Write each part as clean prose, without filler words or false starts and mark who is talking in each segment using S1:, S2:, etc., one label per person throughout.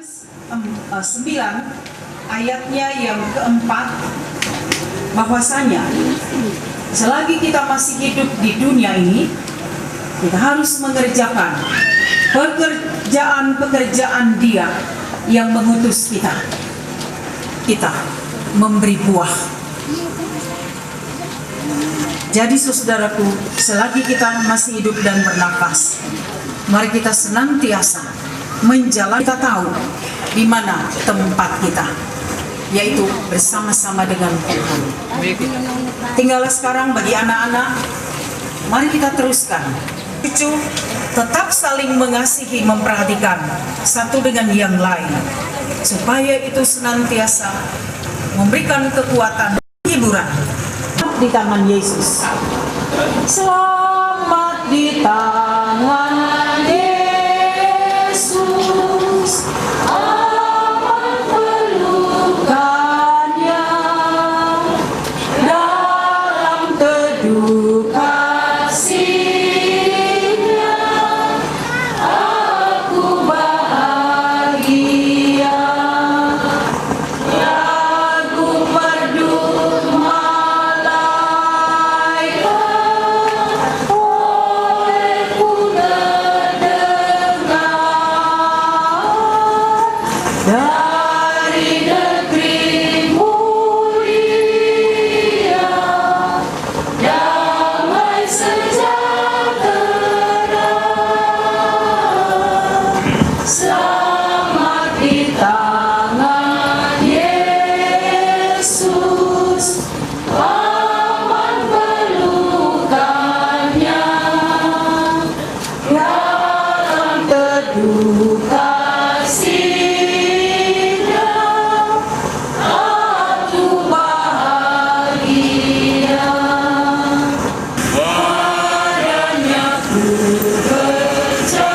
S1: 9 ayatnya yang keempat, bahwasanya selagi kita masih hidup di dunia ini, kita harus mengerjakan pekerjaan-pekerjaan Dia yang mengutus kita. Kita memberi buah. Jadi saudaraku, selagi kita masih hidup dan bernafas, mari kita senantiasa menjalani. Kita tahu di mana tempat kita, yaitu bersama-sama dengan Tuhan. Tinggallah sekarang bagi anak-anak, mari kita teruskan. Cucu, tetap saling mengasihi, memperhatikan satu dengan yang lain, supaya itu senantiasa memberikan kekuatan, hiburan di tangan Yesus. Selamat di tangan Yesus, aman pelukannya, dalam teduh kasih-Nya aku bahagia. Lagu merdu malaikat olehku terdengar dari negeri mulia, damai sejahtera. Selamat di tangan Yesus, aman pelukannya, dalam teduh kasih-Nya aku bahagia. Padanya ku percaya,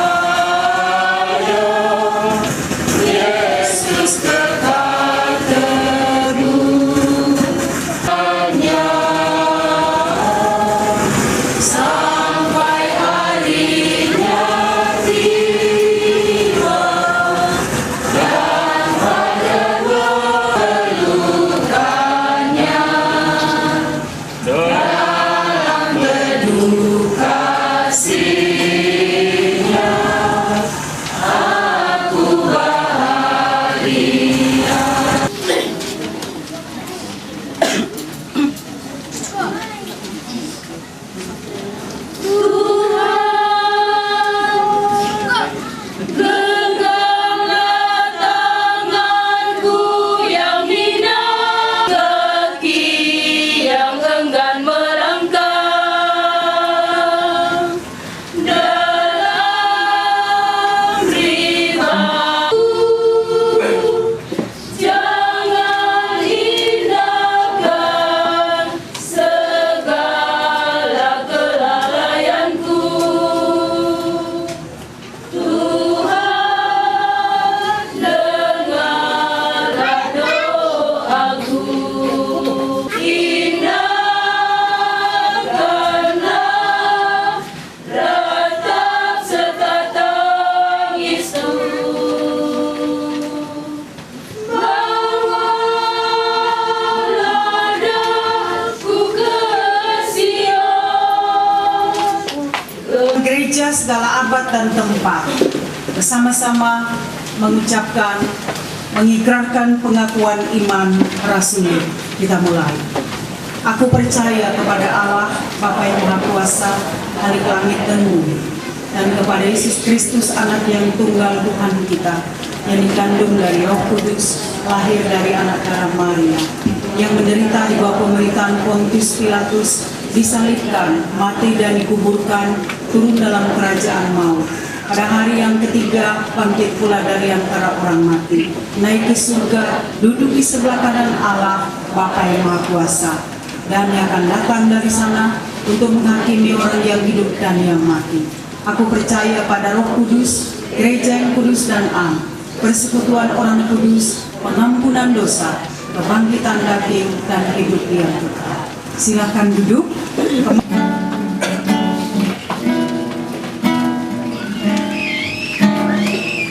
S1: Yesus kekal teguh hanya sampai harinya tiba, dan pada pelukannya, dalam teduh kasih-Nya aku bahagia. Genggamlah tanganku yang hina, kaki yang enggan melangkah dalam ribaku. Jangan indahkan segala kelalaianku. Tuhan, dengarlah doaku. Indahkanlah ratap serta tangisku. Bawalah daku ke Sion. Gereja segala abad dan tempat bersama-sama mengucapkan, mengikrarkan pengakuan iman rasuli. Kita mulai. Aku percaya kepada Allah Bapa yang Maha Kuasa, Khalik langit dan bumi, dan kepada Yesus Kristus, Anak yang tunggal Tuhan kita, yang dikandung dari Roh Kudus, lahir dari anak darah Maria, yang menderita di bawah pemerintahan Pontius Pilatus, disalibkan, mati dan dikuburkan, turun dalam kerajaan maut. Pada hari yang ketiga, bangkit pula dari antara orang mati, naik ke surga, duduk di sebelah kanan Allah Bapa yang Maha Kuasa, dan yang akan datang dari sana untuk menghakimi orang yang hidup dan yang mati. Aku percaya pada Roh Kudus, gereja yang kudus dan am, persekutuan orang kudus, pengampunan dosa, kebangkitan daging, dan hidup yang kekal. Silakan duduk.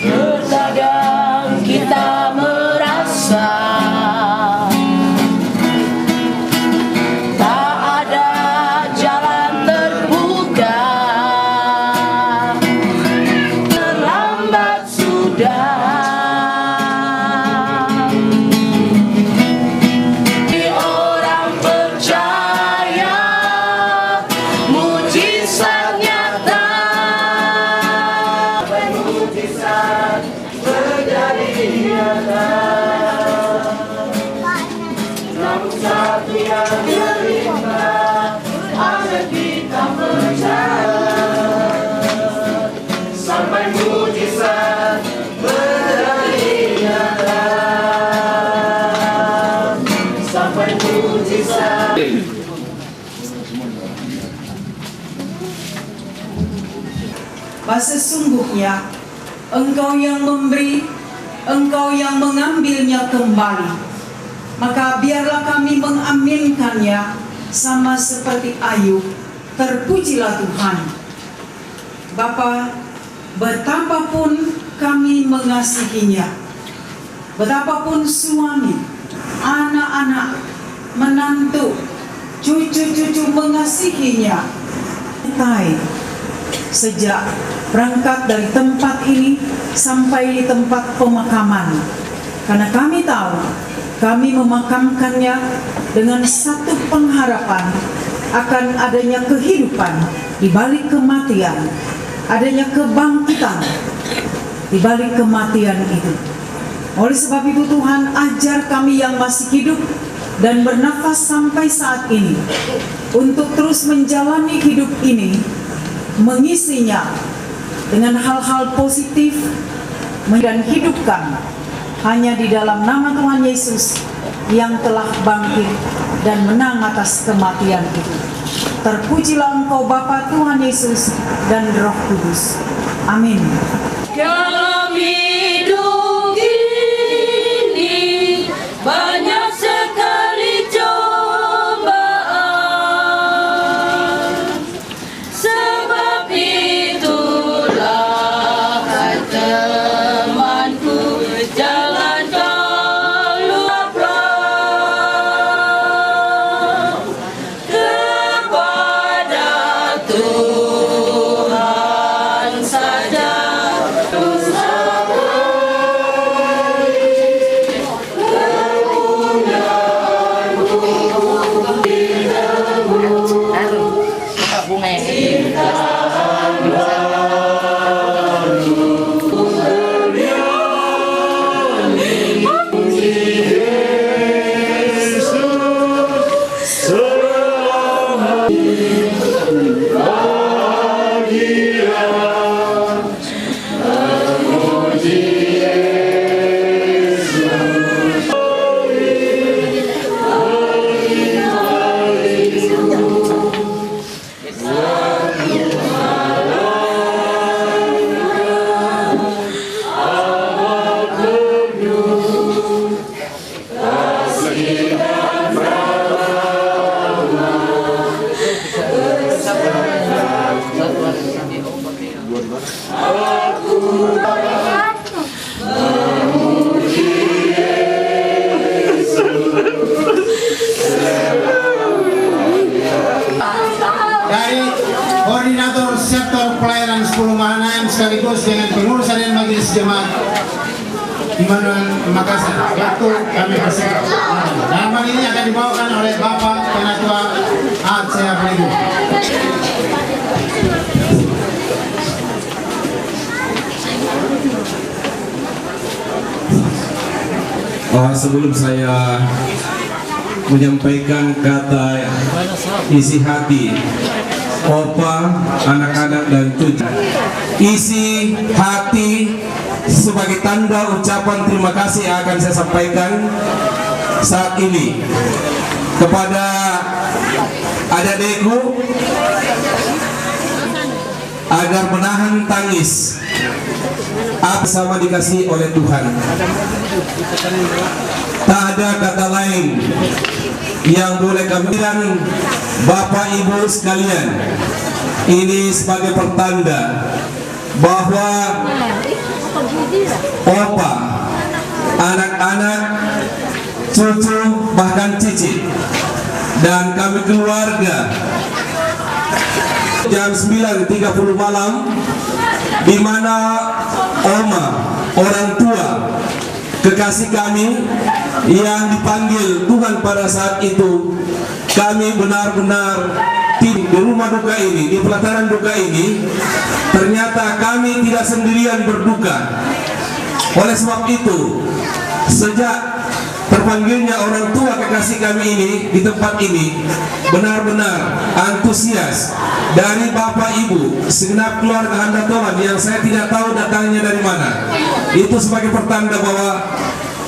S1: Bersadang
S2: kita merasa tak ada jalan terbuka, terlambat sudah. Orang percaya mujizat nyata, mujizat terjadi nyata. Namun satu yang terima, agar kita percaya sampai mujizat menjadi nyata, sampai mujizat.
S1: Sesungguhnya Engkau yang memberi, Engkau yang mengambilnya kembali. Maka biarlah kami mengaminkannya sama seperti Ayub. Terpujilah Tuhan. Bapa, betapapun kami mengasihinya, betapapun suami, anak-anak, menantu, cucu-cucu mengasihinya, sejak berangkat dari tempat ini sampai di tempat pemakaman, karena kami tahu kami memakamkannya dengan satu pengharapan akan adanya kehidupan di balik kematian, adanya kebangkitan di balik kematian itu. Oleh sebab itu Tuhan, ajar kami yang masih hidup dan bernafas sampai saat ini untuk terus menjalani hidup ini, mengisinya dengan hal-hal positif dan hidupkan hanya di dalam nama Tuhan Yesus yang telah bangkit dan menang atas kematian itu. Terpujilah Engkau Bapa, Tuhan Yesus dan Roh Kudus. Amin.
S2: Dalam hidup ini banyak sekali cobaan, sebab itulah temanku, jalan kau lapar kepada Tuhan saja.
S3: Dari Koordinator Sektor Pelayanan 10 Mahanaim sekaligus dengan pengurus harian Majelis Jemaat Immanuel Makassar, waktu kami bersama. Dan hal ini akan dibawakan oleh Bapak Penatua Aceh Abrigo.
S4: Sebelum saya menyampaikan kata isi hati Opa, anak-anak dan cucu, isi hati sebagai tanda ucapan terima kasih yang akan saya sampaikan saat ini kepada adik-adikku agar menahan tangis sama dikasih oleh Tuhan. Tak ada kata lain yang boleh kami bilang. Bapak Ibu sekalian, ini sebagai pertanda bahwa Opa anak-anak, cucu, bahkan cicit, dan kami keluarga. Jam 9.30 malam, di mana oma, orang tua, kekasih kami yang dipanggil Tuhan pada saat itu, kami benar-benar di rumah duka ini, di pelataran duka ini, ternyata kami tidak sendirian berduka. Oleh sebab itu, sejak terpanggilnya orang tua kekasih kami ini di tempat ini, benar-benar antusias dari Bapak Ibu segenap keluarga hamba Tuhan yang saya tidak tahu datangnya dari mana. Itu sebagai pertanda bahwa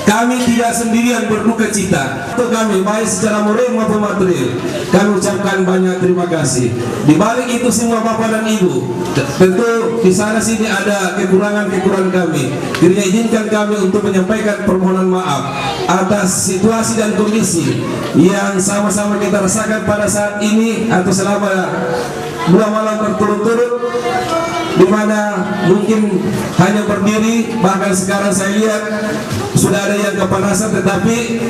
S4: kami tidak sendirian berduka cita. Untuk kami baik secara moral maupun material, kami ucapkan banyak terima kasih. Di balik itu semua Bapak dan Ibu, tentu di sana sini ada kekurangan kami. Kiranya izinkan kami untuk menyampaikan permohonan maaf atas situasi dan kondisi yang sama-sama kita rasakan pada saat ini atau selama 2 malam berturut-turut, di mana mungkin hanya berdiri, bahkan sekarang saya lihat sudah ada yang kepanasan, tetapi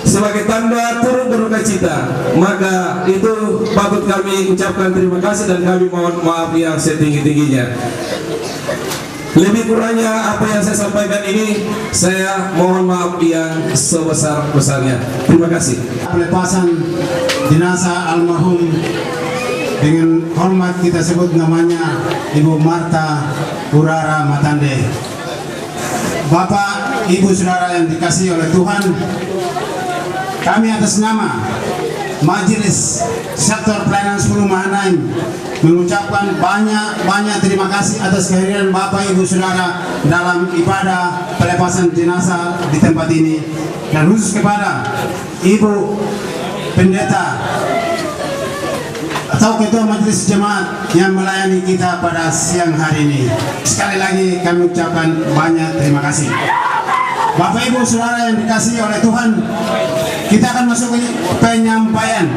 S4: sebagai tanda turut berduka cita, maka itu patut kami ucapkan terima kasih dan kami mohon maaf yang setinggi-tingginya. Lebih kurangnya apa yang saya sampaikan ini, saya mohon maaf yang sebesar-besarnya. Terima kasih.
S3: Pelepasan jenazah almarhum dengan hormat kita sebut namanya Ibu Marta Urara Matande. Bapak, Ibu, Saudara yang dikasihi oleh Tuhan, kami atas nama Majelis Sektor Pelayanan 10 Mahanaim mengucapkan banyak terima kasih atas kehadiran Bapak, Ibu, Saudara dalam ibadah pelepasan jenazah di tempat ini, dan khusus kepada Ibu Pendeta atau Ketua Majelis Jemaat yang melayani kita pada siang hari ini. Sekali lagi kami ucapkan banyak terima kasih. Bapak, Ibu, Saudara yang dikasihi oleh Tuhan, kita akan masuk ke penyampaian.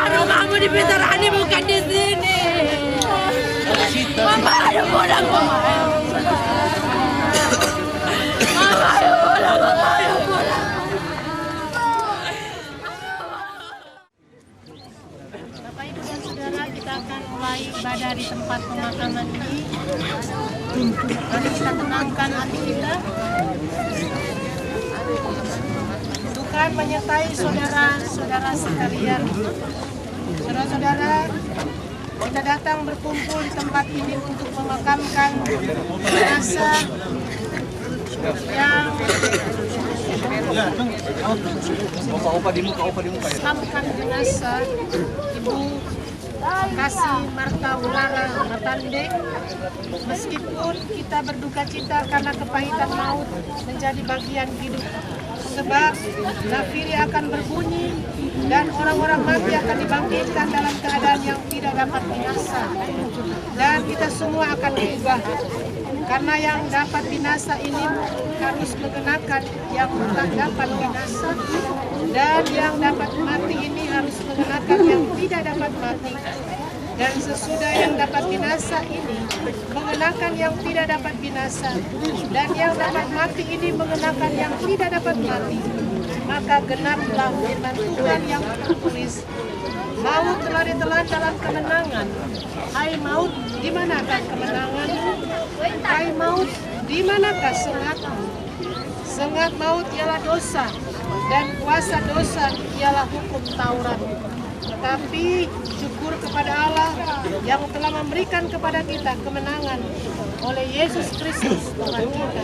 S2: Rumahmu di Petarani bukan di sini. Mama, ayo pulang, Mama. Mama, ayo pulang, Mama, ayo pulang.
S5: Bapak Ibu dan Saudara, kita akan mulai ibadah di tempat pemakaman ini. Mari kita tenangkan hati kita. Tuhan menyertai saudara-saudara sekalian. Saudara-saudara, kita datang berkumpul di tempat ini untuk memakamkan jenazah yang memakamkan jenazah Ibu Kasih Marta Wulara Matande. Meskipun kita berduka cita karena kepahitan maut menjadi bagian hidup, sebab nafiri akan berbunyi dan orang-orang mati akan dibangkitkan dalam keadaan yang tidak dapat binasa, dan kita semua akan diubah. Karena yang dapat binasa ini harus mengenakan yang tak dapat binasa, dan yang dapat mati ini harus mengenakan yang tidak dapat mati. Dan sesudah yang dapat binasa ini mengenakan yang tidak dapat binasa, dan yang dapat mati ini mengenakan yang tidak dapat mati, maka genaplah firman Tuhan yang tertulis, maut telah ditelan dalam kemenangan. Hai maut, di manakah kemenanganmu? Hai maut, di manakah sengatmu? Sengat maut ialah dosa, dan kuasa dosa ialah hukum Taurat. Tetapi syukur kepada Allah yang telah memberikan kepada kita kemenangan oleh Yesus Kristus Tuhan kita.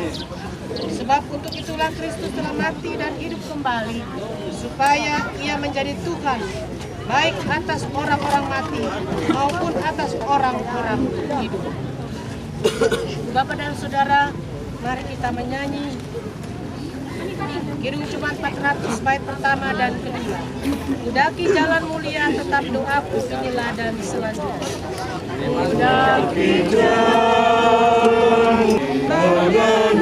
S5: Sebab untuk itulah Kristus telah mati dan hidup kembali, supaya Ia menjadi Tuhan, baik atas orang-orang mati maupun atas orang-orang hidup. Bapak dan Saudara, mari kita menyanyi Kidung Jemaat 400 bait pertama dan kedua. Mendaki jalan mulia, tetap doaku inilah dan selanjutnya. Mendaki jalan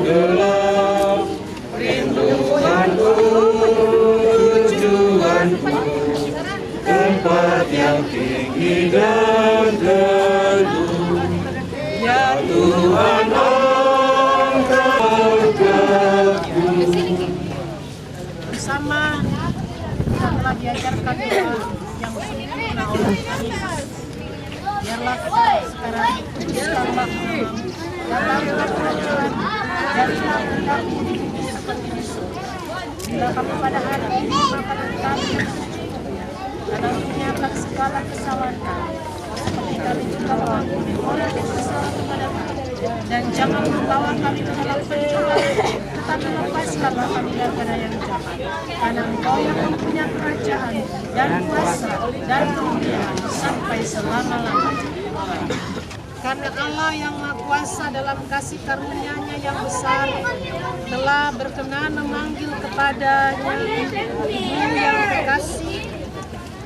S5: gelap, rinduanku tujuanku, tempat yang tinggi dan teduh. Ya Tuhan, bersama kita telah diajarkan doa yang sempurna oleh kami. Biarlah kita sekarang putuskan bahwa datanglah kerajaan dari kehendak-Mu di bumi seperti di surga. Bila kami pada hari ini makanan kami yang secukupnya, dan untuk menyampaikan segala kesalahan kami, seperti kami juga mengampuni orang yang bersalah kepada kami. Dan jangan membawa kami ke dalam pencobaan, tetapi lepaskanlah kami daripada yang jahat. Karena Engkau yang mempunyai kerajaan dan kuasa dan kemuliaan sampai selama-lamanya. Karena Allah yang Maha Kuasa dalam kasih karunia-Nya yang besar telah berkenan memanggil kepadanya Ibu yang terkasih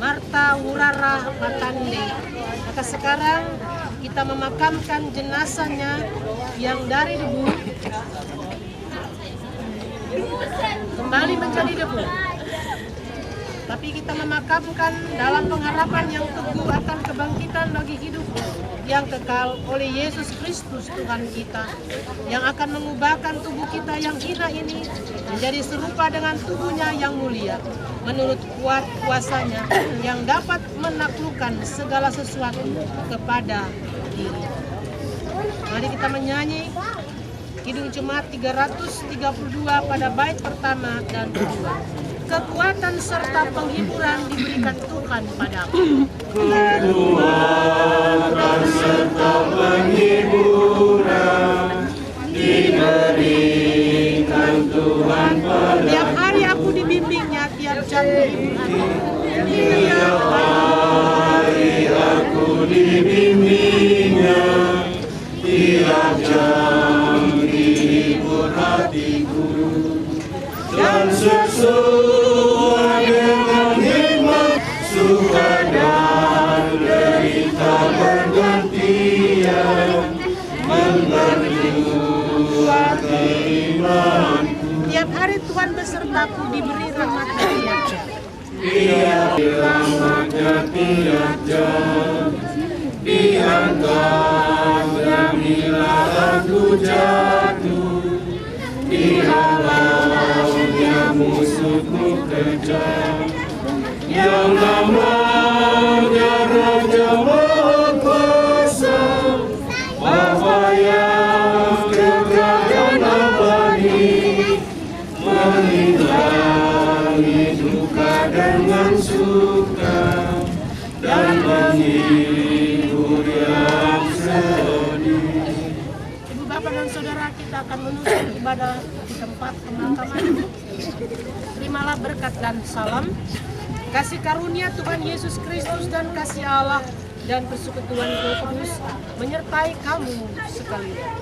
S5: Marta Wulara Matande. Maka sekarang kita memakamkan jenazahnya yang dari debu kembali menjadi debu. Tapi kita memakamkan dalam pengharapan yang teguh akan kebangkitan bagi hidup yang kekal oleh Yesus Kristus Tuhan kita, yang akan mengubahkan tubuh kita yang hina ini menjadi serupa dengan tubuhnya yang mulia, menurut kuat kuasanya yang dapat menaklukkan segala sesuatu kepada diri. Mari kita menyanyi Kidung Jemaat 332 pada bait pertama dan kedua. Kekuatan serta penghiburan diberikan Tuhan padaku.
S6: Kekuatan serta penghiburan diberikan Tuhan padaku.
S5: Tiap hari aku dibimbingnya, tiap jam
S6: Tiap hari aku dibimbingnya, tiap jam dihibur hatiku, dan sesuai dengan hikmat suka dan derita bergantian memperkuat imanku.
S5: Tiap hari Tuhan besertaku, diberi rahmat tiap jam.
S6: Tiap rahmatnya tiap jam, diangkatnya bila aku jatuh, dihalaunya musuhku kejam, yang namanya Raja Maha Kuasa, Bapa yang kerajaan abadi, menghilangi duka dengan suka, dan menghibur yang sedih.
S5: Ibu bapak dan saudara, kita akan menutup ibadah di tempat pemakaman. Terimalah berkat dan salam. Kasih karunia Tuhan Yesus Kristus dan kasih Allah dan persekutuan Roh Kudus menyertai kamu sekalian.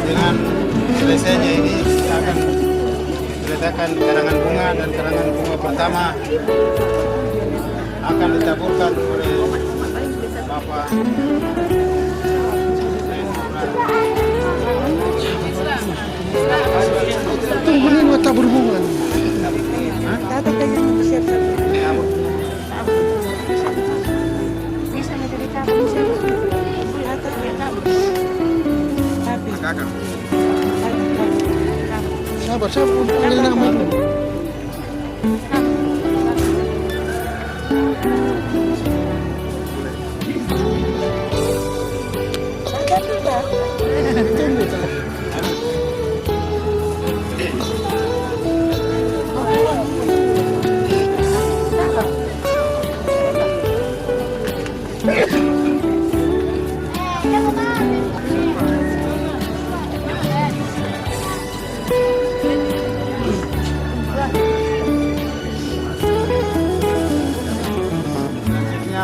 S3: Dengan selesainya ini kita akan diletakkan karangan bunga, dan karangan bunga pertama akan ditaburkan oleh Bapak
S7: Tungguin mata berhubungan. Sabar, saya panggil nama dulu.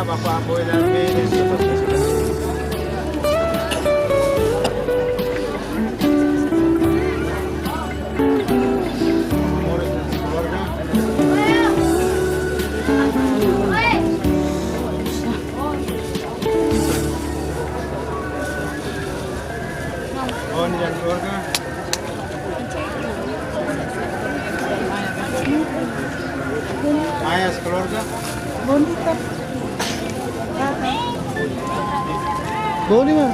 S3: Bapak Boy dan Benes Oh, ini dan keluarga. Maya sekeluarga.
S7: Boni mah.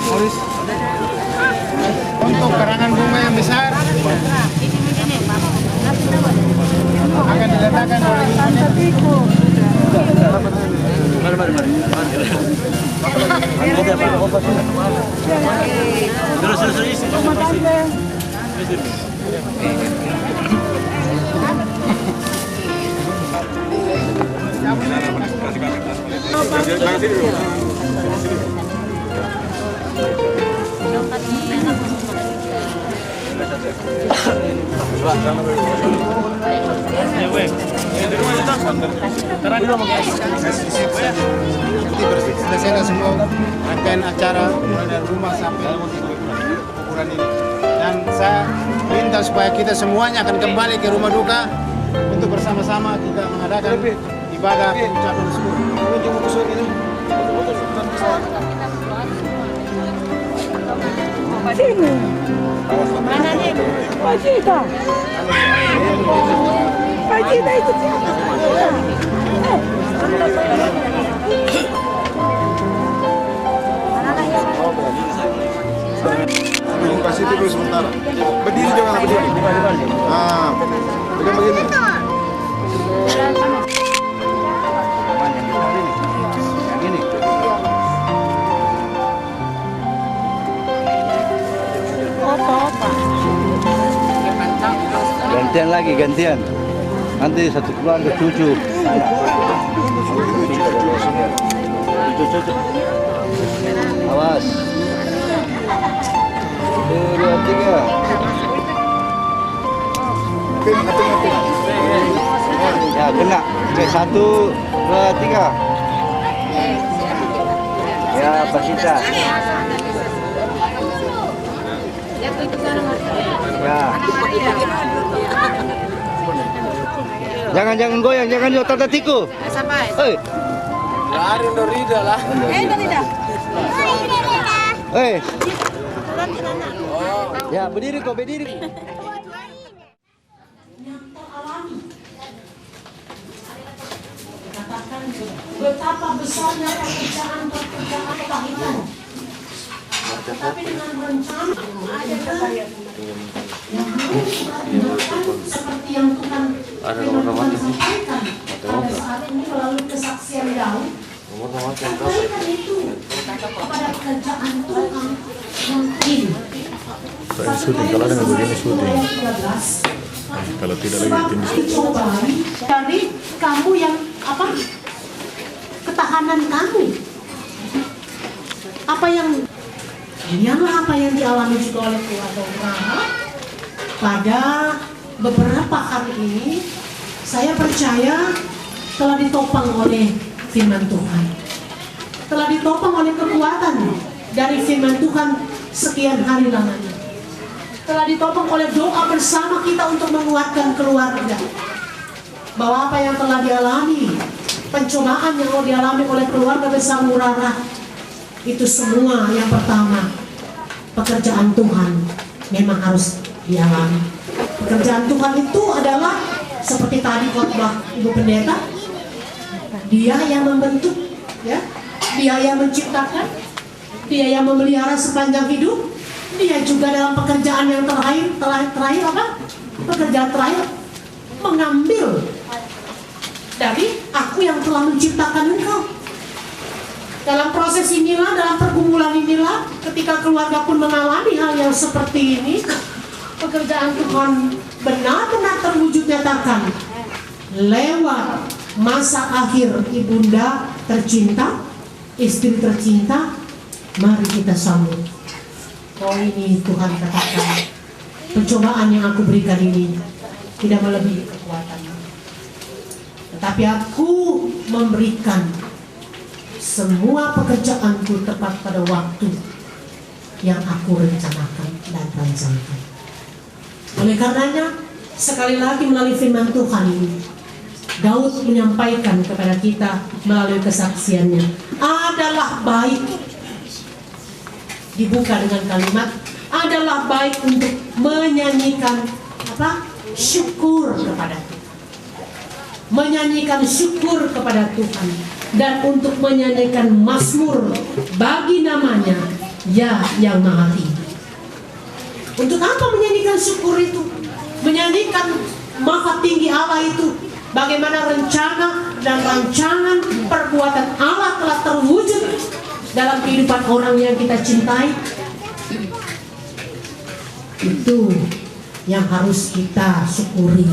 S3: Moris. Untuk karangan bunga yang besar akan diletakkan oleh selesai semua rangkaian acara mulai dari rumah sampai kuburan ini. Dan saya minta supaya kita semuanya akan kembali ke rumah duka untuk bersama-sama kita mengadakan ibadah pengucapan syukur. Kunjung musuh itu.
S2: Mana nih? Pajita. Pajita itu siapa?
S3: Kasih itu dulu sebentar. Berdiri jangan berdiri. Nah, pegang begini.
S8: Gantian lagi, gantian. Nanti satu keluarga cucu. Cucu. Awas. 1, 2, 3. Ya, kena. Oke, 1, 2, 3. Ya, Pasita. Ya. Jangan goyang, jangan yo tata tiku.
S2: Sampai.
S8: Hei.
S3: Lari Dorida lah.
S2: Dorida.
S8: Hei. Ya, berdiri kok, berdiri.
S9: Betapa besarnya pekerjaan kepahitan. Tetapi dengan rencana seperti yang Tuhan sampaikan pada saat ini melalui kesaksian Daud, kembalikan itu kepada pekerjaan Tuhan yang indah.
S7: Syuting, kalau dengan begini syuting. Kalau tidak lagi tim
S9: dicobai dari kamu yang apa? Ketahanan kamu. Apa yang dialami juga oleh keluarga Urara pada beberapa hari ini. Saya percaya telah ditopang oleh firman Tuhan, telah ditopang oleh kekuatan dari firman Tuhan sekian hari lamanya, telah ditopang oleh doa bersama kita untuk menguatkan keluarga, bahwa apa yang telah dialami, pencobaan yang dialami oleh keluarga besar Urara, itu semua yang pertama, pekerjaan Tuhan memang harus dialami. Pekerjaan Tuhan itu adalah seperti tadi khotbah Ibu Pendeta, Dia yang membentuk, ya, Dia yang menciptakan, Dia yang memelihara sepanjang hidup. Dia juga dalam pekerjaan yang terakhir apa? Pekerjaan terakhir mengambil dari aku yang telah menciptakan engkau. Dalam proses inilah, dalam pergumulan inilah, ketika keluarga pun mengalami hal yang seperti ini, pekerjaan Tuhan benar-benar terwujud nyatakan lewat masa akhir ibunda tercinta, istri tercinta. Mari kita sambut. Oh, ini Tuhan katakan, pencobaan yang aku berikan ini tidak melebihi kekuatanmu, tetapi aku memberikan semua pekerjaanku tepat pada waktu yang aku rencanakan dan rancangkan. Oleh karenanya, sekali lagi melalui firman Tuhan ini, Daud menyampaikan kepada kita melalui kesaksiannya, adalah baik, dibuka dengan kalimat, adalah baik untuk menyanyikan syukur kepada Tuhan. Menyanyikan syukur kepada Tuhan dan untuk menyanyikan mazmur bagi namanya, ya yang maha tinggi. Untuk apa menyanyikan syukur itu? Menyanyikan maha tinggi Allah itu, bagaimana rencana dan rancangan perbuatan Allah telah terwujud dalam kehidupan orang yang kita cintai. Itu yang harus kita syukuri,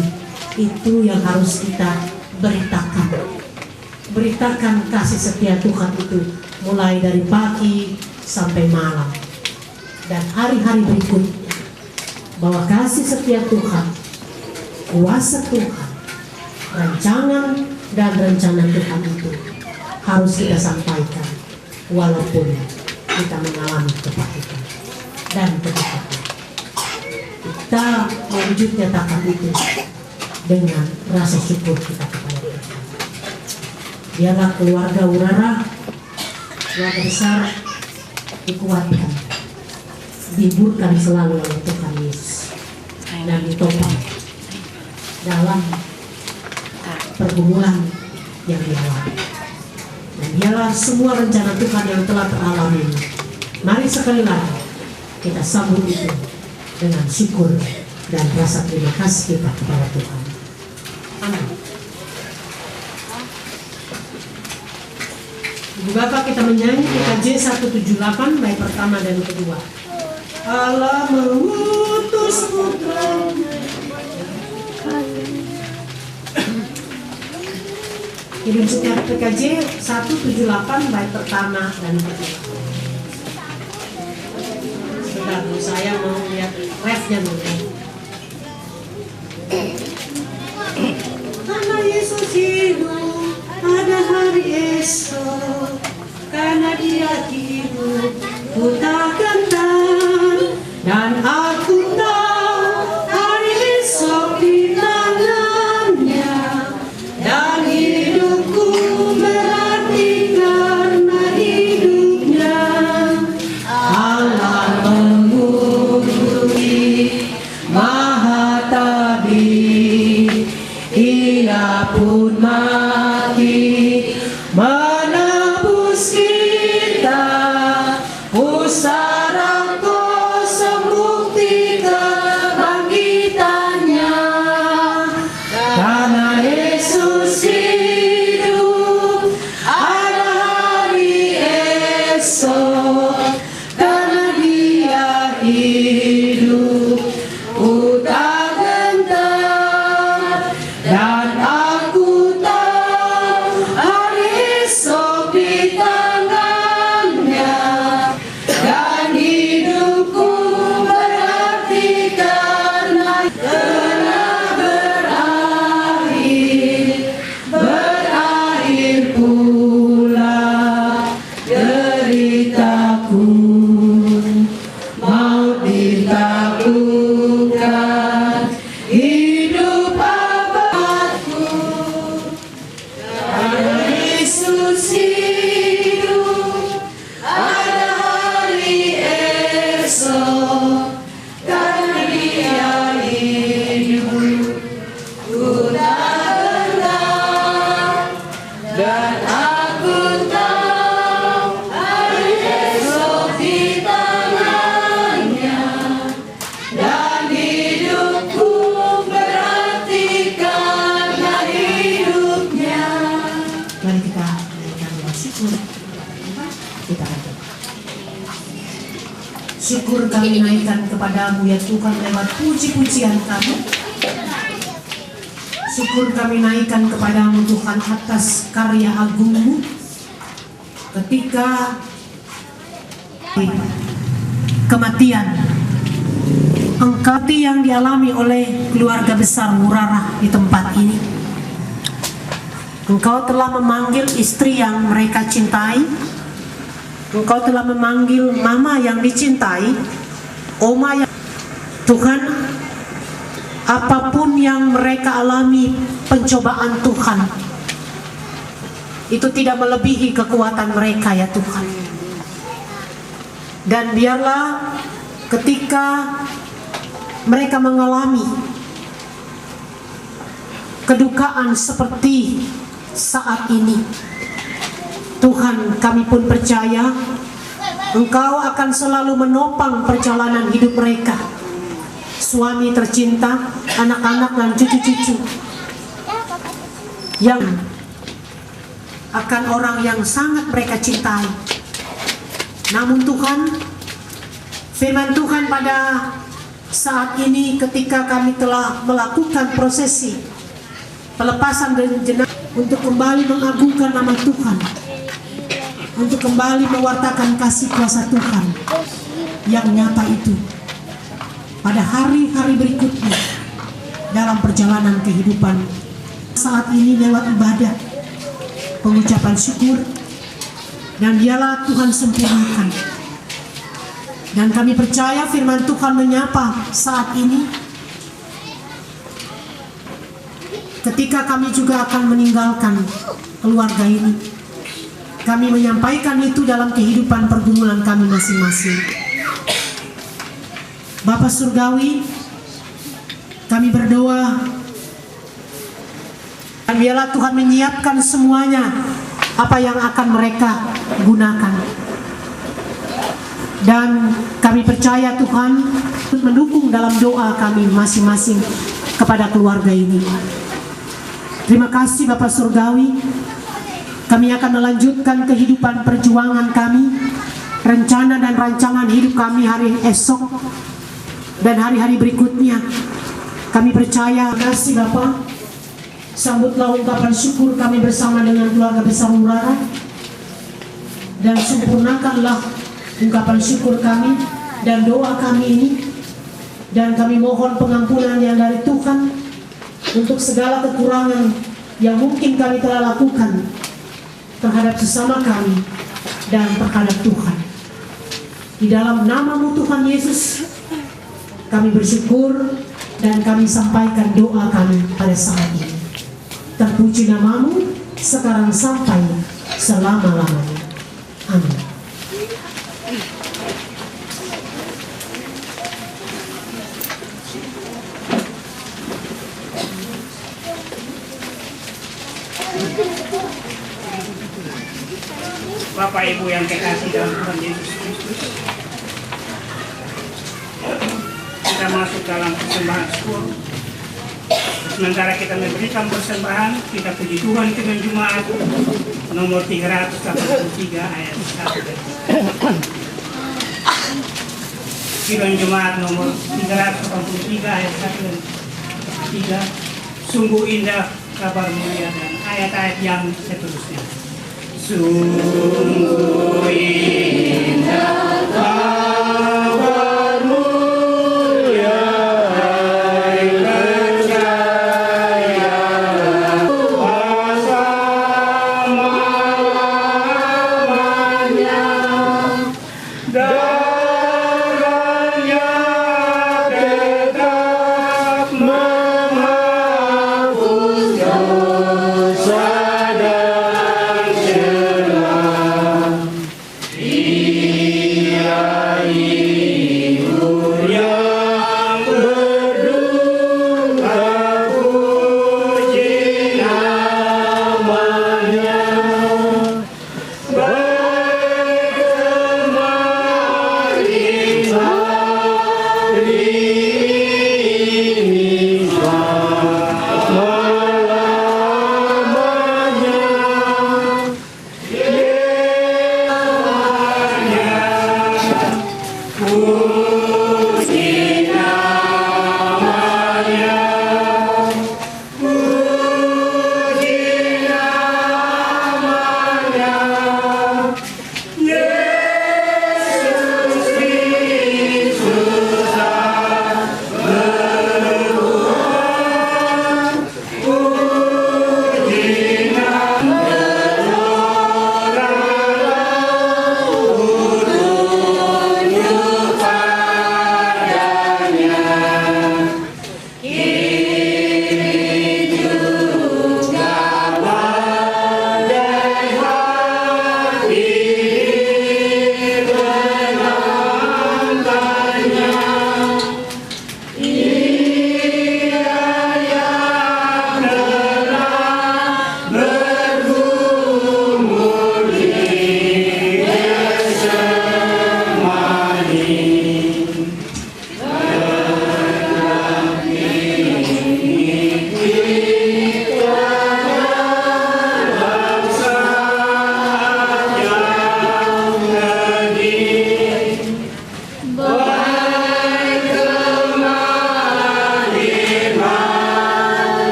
S9: itu yang harus kita beritakan. Beritakan kasih setia Tuhan itu mulai dari pagi sampai malam dan hari-hari berikutnya, bahwa kasih setia Tuhan, kuasa Tuhan, rancangan dan rencana Tuhan itu harus kita sampaikan walaupun kita mengalami kepahitan dan kepahitan. Kita mewujud nyatakan itu dengan rasa syukur kita kepada Tuhan. Biarlah keluarga Urara, keluarga besar, dikuatkan, dihiburkan selalu oleh Tuhan Yesus dan ditopang dalam pergumulan yang dialami. Dan biarlah semua rencana Tuhan yang telah teralami, mari sekali lagi kita sambut itu dengan syukur dan rasa terima kasih kita kepada Tuhan. Amin. Ibu Bapak, kita menyanyi PKJ 178 bait pertama dan kedua. Allah mengutus putranya. Kirim setiap PKJ 178 bait pertama dan kedua. Sebentar, saya mau lihat refnya dulu. Karena Yesus hidup pada hari esok, karena Dia hidup, ku takkan tahu, dan aku tahu hari esok di tangannya, dan hidupku berarti karena hidupnya. Allah mengutusi Maha Tabib, Ia pun mati menebus kita Kita berdoa. Syukur kami naikkan kepadamu ya Tuhan lewat puji-pujian kami. Syukur kami naikkan kepadamu Tuhan atas karya agungmu ketika kematian Engkau yang dialami oleh keluarga besar Murarah di tempat ini. Engkau telah memanggil istri yang mereka cintai. Engkau telah memanggil mama yang dicintai, oma yang Tuhan, apapun yang mereka alami pencobaan Tuhan, itu tidak melebihi kekuatan mereka ya Tuhan. Dan biarlah ketika mereka mengalami kedukaan seperti saat ini, Tuhan, kami pun percaya Engkau akan selalu menopang perjalanan hidup mereka. Suami tercinta, anak-anak dan cucu-cucu yang akan orang yang sangat mereka cintai. Namun Tuhan, firman Tuhan pada saat ini ketika kami telah melakukan prosesi pelepasan dan jenazah untuk kembali mengagungkan nama Tuhan, untuk kembali mewartakan kasih kuasa Tuhan yang nyata itu pada hari-hari berikutnya dalam perjalanan kehidupan. Saat ini lewat ibadah, pengucapan syukur, dan dialah Tuhan sempurnakan. Dan kami percaya firman Tuhan menyapa saat ini ketika kami juga akan meninggalkan keluarga ini. Kami menyampaikan itu dalam kehidupan pergumulan kami masing-masing. Bapa Surgawi, kami berdoa dan biarlah Tuhan menyiapkan semuanya apa yang akan mereka gunakan. Dan kami percaya Tuhan untuk mendukung dalam doa kami masing-masing kepada keluarga ini. Terima kasih Bapa Surgawi. Kami akan melanjutkan kehidupan perjuangan kami, rencana dan rancangan hidup kami hari esok dan hari-hari berikutnya. Kami percaya. Terima kasih Bapa. Sambutlah ungkapan syukur kami bersama dengan keluarga besar Murarah, dan sempurnakanlah ungkapan syukur kami dan doa kami ini. Dan kami mohon pengampunan yang dari Tuhan untuk segala kekurangan yang mungkin kami telah lakukan terhadap sesama kami dan terhadap Tuhan. Di dalam nama-Mu Tuhan Yesus kami bersyukur dan kami sampaikan doa kami pada saat ini. Terpuji nama-Mu sekarang sampai selama-lamanya. Amin.
S10: Bapak Ibu yang kekasih dalam Tuhan Yesus Kristus, kita masuk dalam persembahan syukur. Sementara kita memberikan persembahan, kita puji Tuhan dengan Jumat nomor 383 ayat 1. Firman Jumat nomor 383 ayat 1 dan 3. Sungguh indah kabar mulia dan ayat-ayat yang seterusnya. Sungguh indah kabar mulia, hai percaya kuasa lamanya, darahnya tetap menghapus dosa dan celah.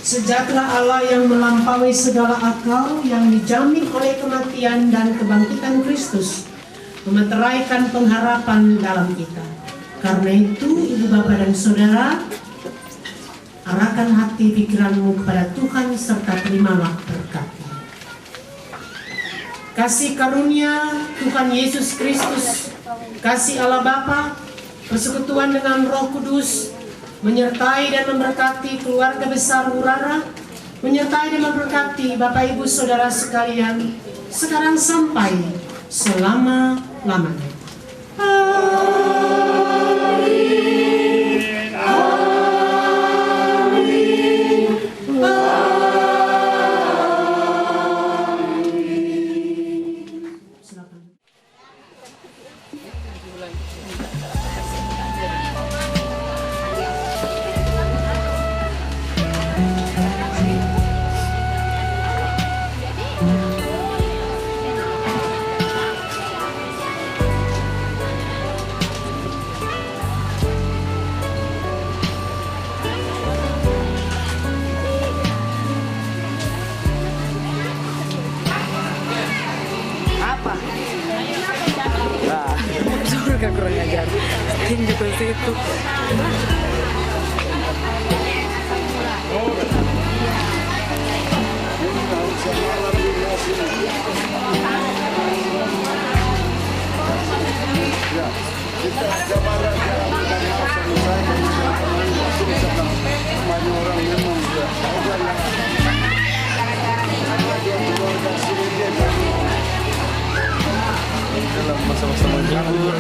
S9: Sejahtera Allah yang melampaui segala akal, yang dijamin oleh kematian dan kebangkitan Kristus, memeteraikan pengharapan dalam kita. Karena itu, Ibu Bapak dan Saudara, arahkan hati pikiranmu kepada Tuhan serta terimalah berkat-Nya. Kasih karunia Tuhan Yesus Kristus, kasih Allah Bapa, persekutuan dengan Roh Kudus, menyertai dan memberkati keluarga besar Urara, menyertai dan memberkati Bapak Ibu Saudara sekalian, sekarang sampai selama-lamanya.
S2: Kurang ajar, tinggi ke situ.
S8: Dalam masa-masa menghibur.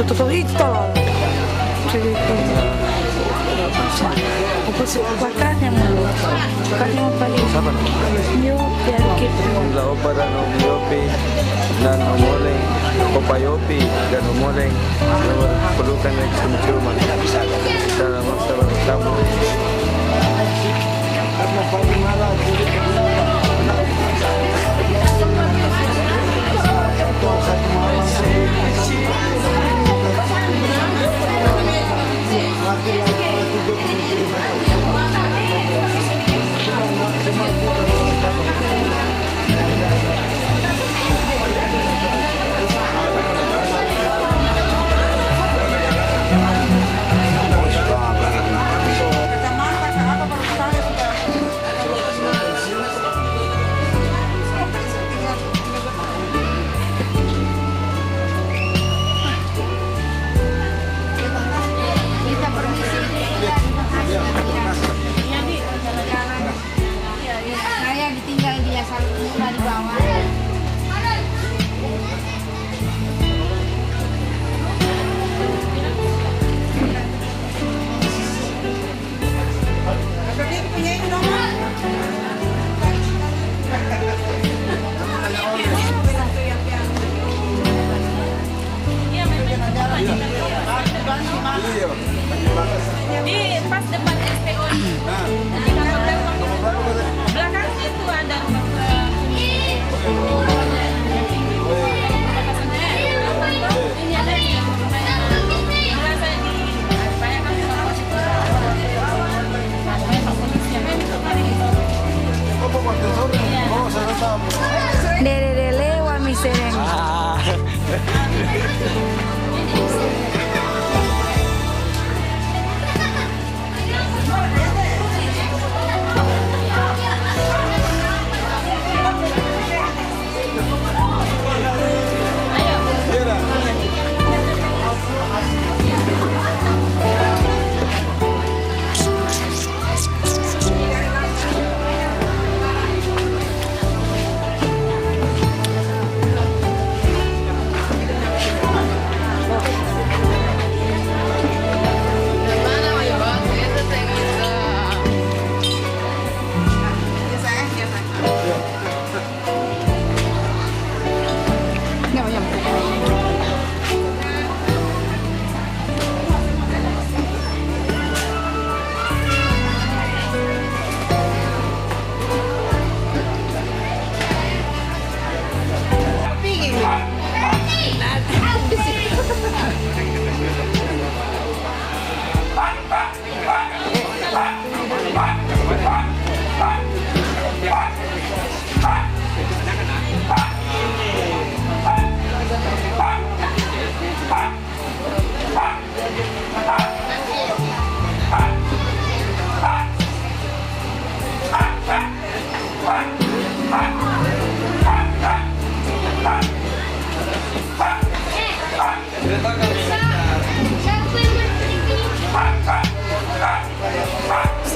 S2: Tutto ritto. Pakarnya mulu, pakarnya apa nih? Yopi,
S8: La opera no miopi dan omoleng, kopayopi dan omoleng perlukan yang cuma dalam masa bertamu.
S2: Di pas depan SPO belakang situ ada Dere wa misereng.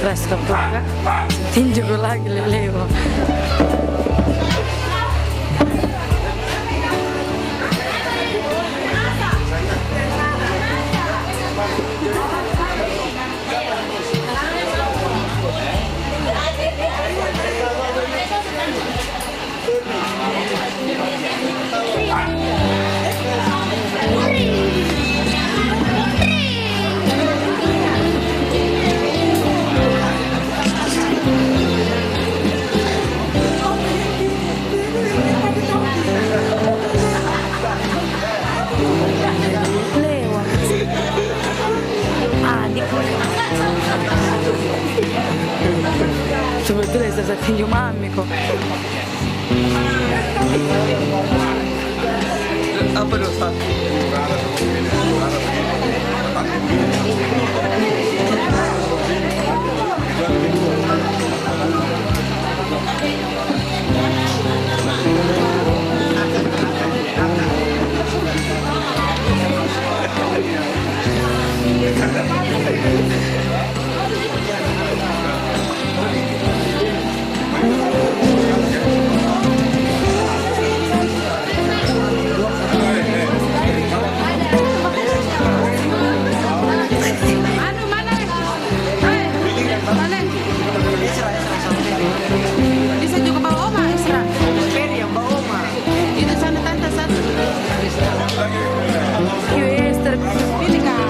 S2: Keras kebuka, tinju lagi lelewa. Sebetulnya saya tinju mami kok.
S8: Apa dosa?
S2: Bisa juga bawa oma, Isra. Yang bawa oma. Itu sana tante satu. Yes, terpilih kan.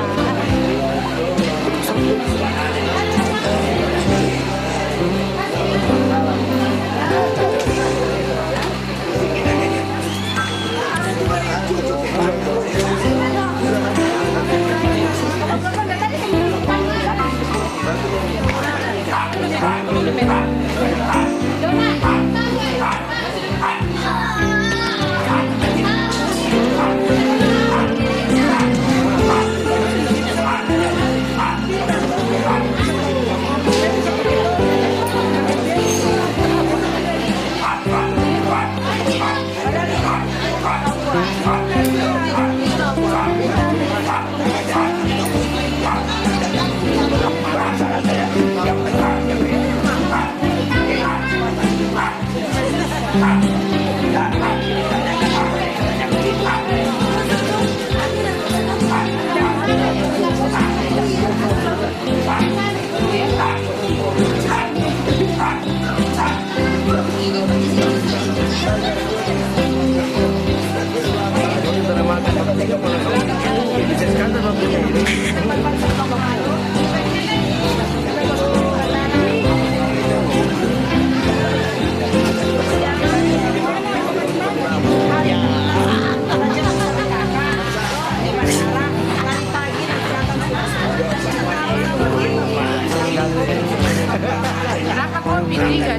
S2: Kenapa kopi 3.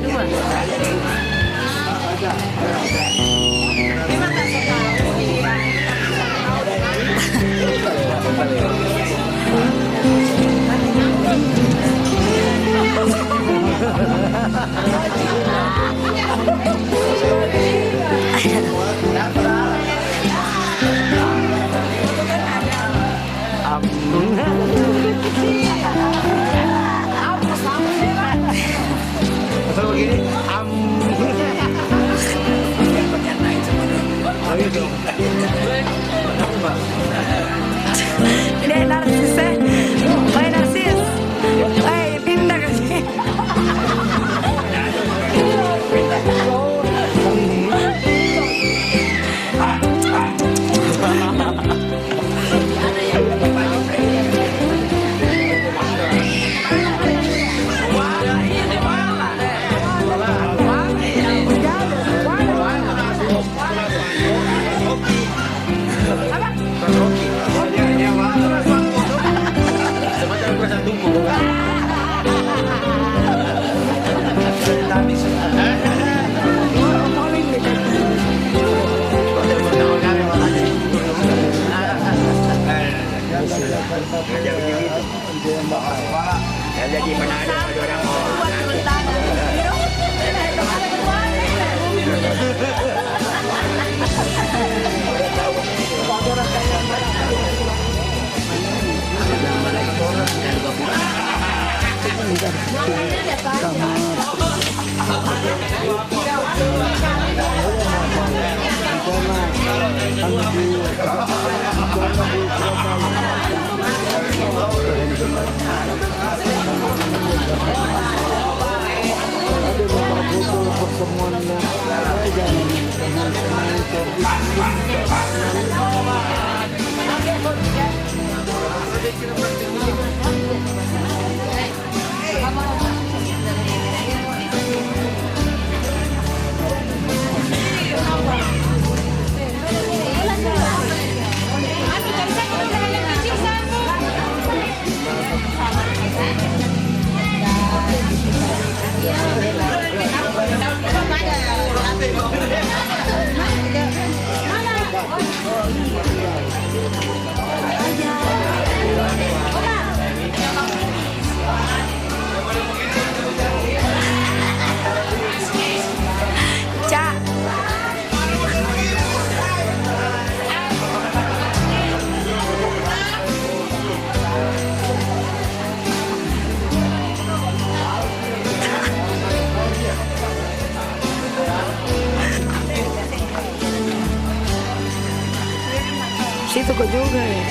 S2: Ini narsis eh. Hai narsis. Hai pindah ke sini.
S8: Rocky.
S2: Situ kok juga ya.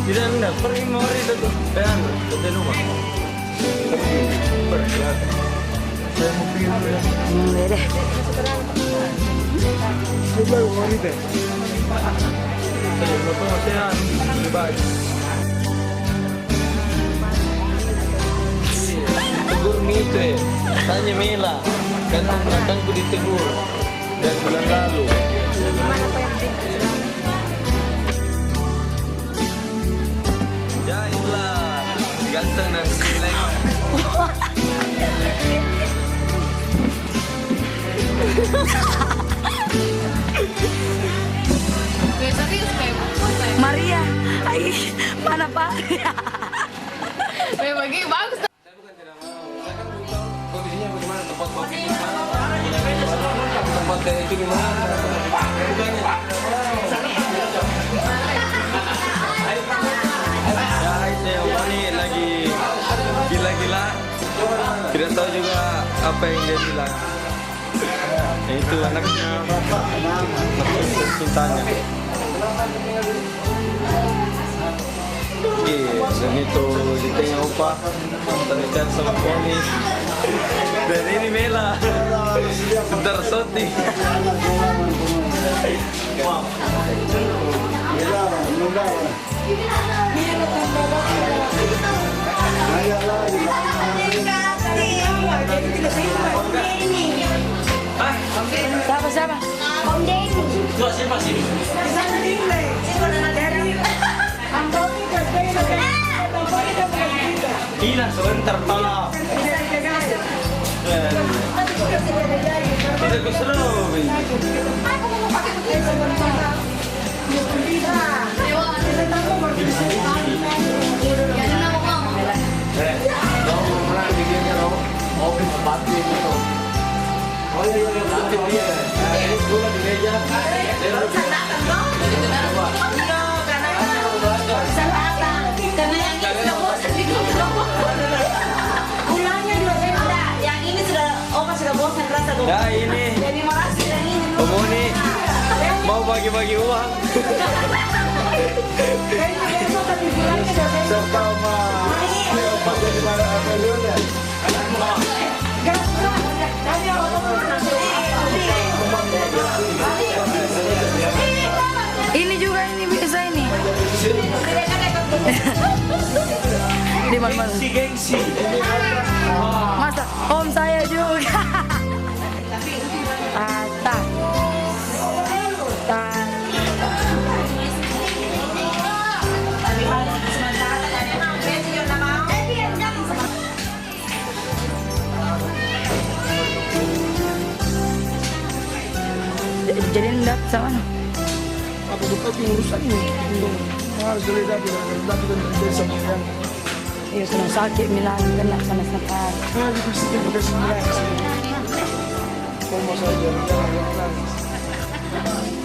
S8: Tidak enggak pergi mau itu tuh. Dan ke rumah. Saya mau pergi deh. Coba mau ini deh. Saya mau pengertian baik. Tegur itu ya. Tanya Mela. Kan belakangku ditegur. Dan bulan lalu. Jailah. Ganteng dan silek.
S2: Maria, mana Pak?
S5: Memang bagus.
S4: Kondisinya bagaimana, tempat kopi di mana, tempat kayak itu di mana,
S8: Ya itu yang ini lagi gila-gila. Tidak tahu juga apa yang dia bilang. Itu anaknya sultannya. Dan itu ditanya upah terdekat sama ponis. Dan ini Mela sebentar shooting.
S2: Siapa?
S11: Om Denny.
S8: Siapa sih? Ina sebentar tolong. Tidak keseru. Ya ini Pemuni mau bagi-bagi uang sama
S2: Ini juga ini biasa ini. Di mana?
S8: gengsi.
S2: Masa om saya juga. Tata. Jadi enggak sama mana?
S12: Aku buka pengurusan ini. Harus dilihat dan desa yang.
S2: Iya sudah sakit Milan kena sama sekali.
S12: Pasti kita semua. koma saja, jangan nangis.